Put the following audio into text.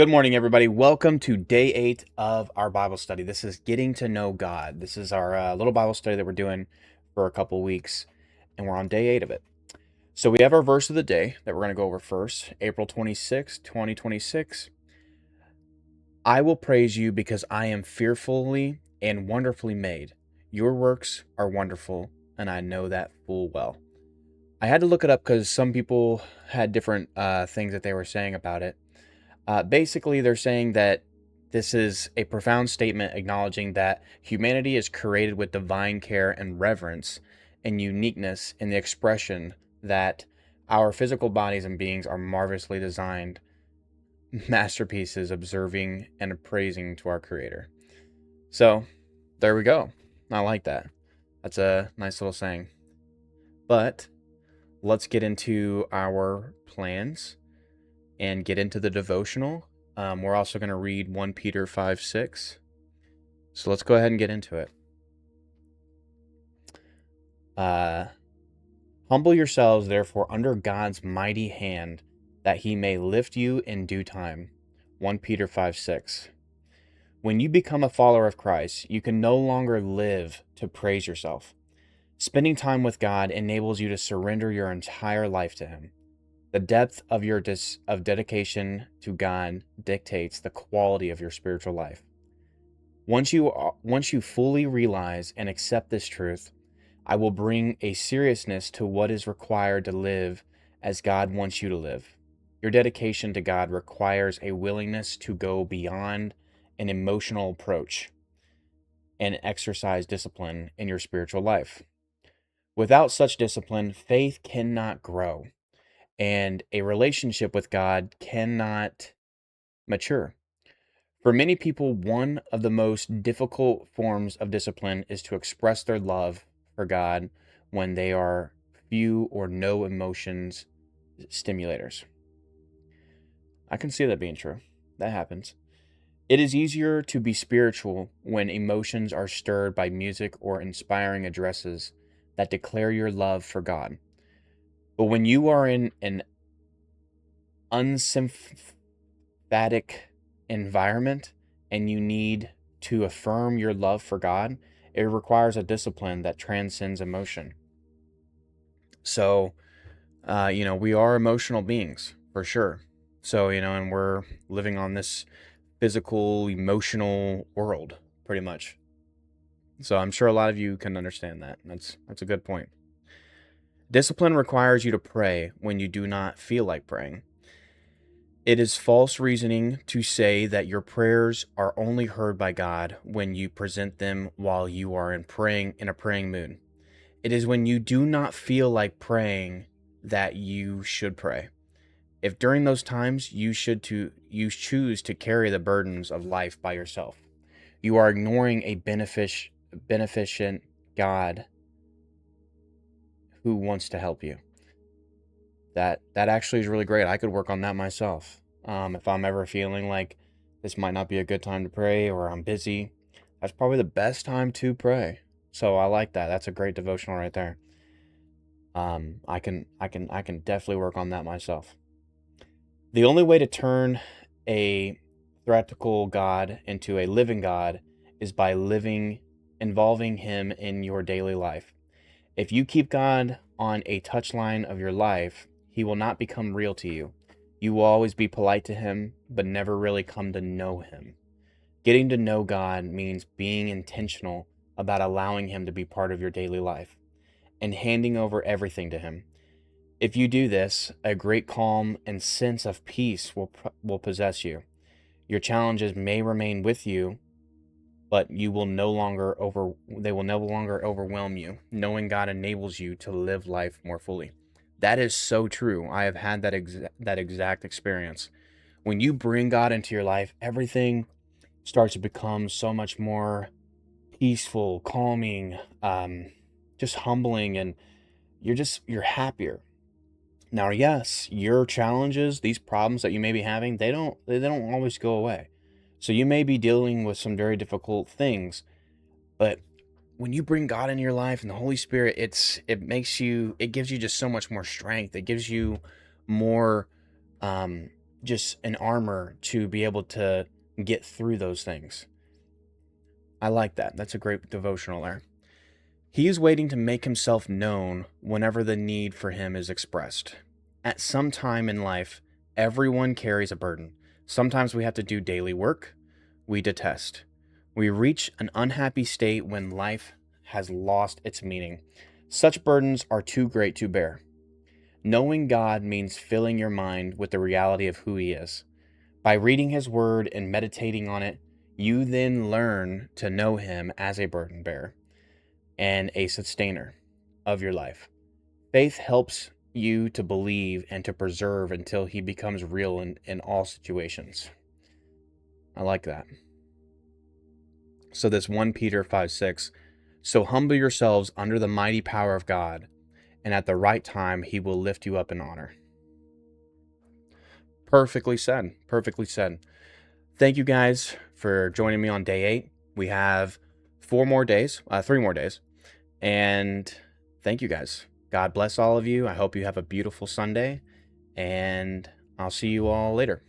Good morning, everybody. Welcome to day 8 of our Bible study. This is Getting to Know God. This is our little Bible study that we're doing for a couple weeks, and we're on day 8 of it. So we have our verse of the day that we're going to go over first, April 26, 2026. I will praise you because I am fearfully and wonderfully made. Your works are wonderful, and I know that full well. I had to look it up because some people had different things that they were saying about it. Basically, they're saying that this is a profound statement acknowledging that humanity is created with divine care and reverence and uniqueness in the expression that our physical bodies and beings are marvelously designed masterpieces observing and appraising to our Creator. So, there we go. I like that. That's a nice little saying. But let's get into our plans and get into the devotional. We're also going to read 1 Peter 5:6. So let's go ahead and get into it. Humble yourselves, therefore, under God's mighty hand, that he may lift you in due time. 1 Peter 5:6. When you become a follower of Christ, you can no longer live to praise yourself. Spending time with God enables you to surrender your entire life to him. The depth of your dedication to God dictates the quality of your spiritual life. Once you fully realize and accept this truth, I will bring a seriousness to what is required to live as God wants you to live. Your dedication to God requires a willingness to go beyond an emotional approach and exercise discipline in your spiritual life. Without such discipline, faith cannot grow, and a relationship with God cannot mature. For many people, one of the most difficult forms of discipline is to express their love for God when they are few or no emotions stimulators. I can see that being true. That happens. It is easier to be spiritual when emotions are stirred by music or inspiring addresses that declare your love for God. But when you are in an unsympathetic environment and you need to affirm your love for God, it requires a discipline that transcends emotion. So, we are emotional beings for sure. So, and we're living on this physical, emotional world pretty much. So, I'm sure a lot of you can understand that. That's a good point. Discipline requires you to pray when you do not feel like praying. It is false reasoning to say that your prayers are only heard by God when you present them while you are in a praying mood. It is when you do not feel like praying that you should pray. If during those times you choose to carry the burdens of life by yourself, you are ignoring a beneficent God who wants to help you. That actually is really great. I could work on that myself. If I'm ever feeling like this might not be a good time to pray or I'm busy, that's probably the best time to pray. So I like that. That's a great devotional right there. I can definitely work on that myself. The only way to turn a theoretical God into a living God is by involving him in your daily life. If you keep God on a touchline of your life, he will not become real to you. You will always be polite to him, but never really come to know him. Getting to know God means being intentional about allowing him to be part of your daily life and handing over everything to him. If you do this, a great calm and sense of peace will possess you. Your challenges may remain with you, but they will no longer overwhelm you. Knowing God enables you to live life more fully. That is so true. I have had that exact experience. When you bring God into your life, everything starts to become so much more peaceful, calming, just humbling, and you're happier. Now, yes, your challenges, these problems that you may be having, they don't always go away. So you may be dealing with some very difficult things, but when you bring God into your life and the Holy Spirit, it gives you just so much more strength. It gives you more just an armor to be able to get through those things. I like that. That's a great devotional there. He is waiting to make himself known whenever the need for him is expressed. At some time in life, everyone carries a burden. Sometimes we have to do daily work we detest. We reach an unhappy state when life has lost its meaning. Such burdens are too great to bear. Knowing God means filling your mind with the reality of who He is. By reading His Word and meditating on it, you then learn to know Him as a burden bearer and a sustainer of your life. Faith helps you to believe and to preserve until He becomes real in all situations. I like that. So this 1 Peter 5:6, so humble yourselves under the mighty power of God, and at the right time He will lift you up in honor. Perfectly said. Perfectly said. Thank you guys for joining me on day 8. We have 3 more days, and thank you guys. God bless all of you. I hope you have a beautiful Sunday, and I'll see you all later.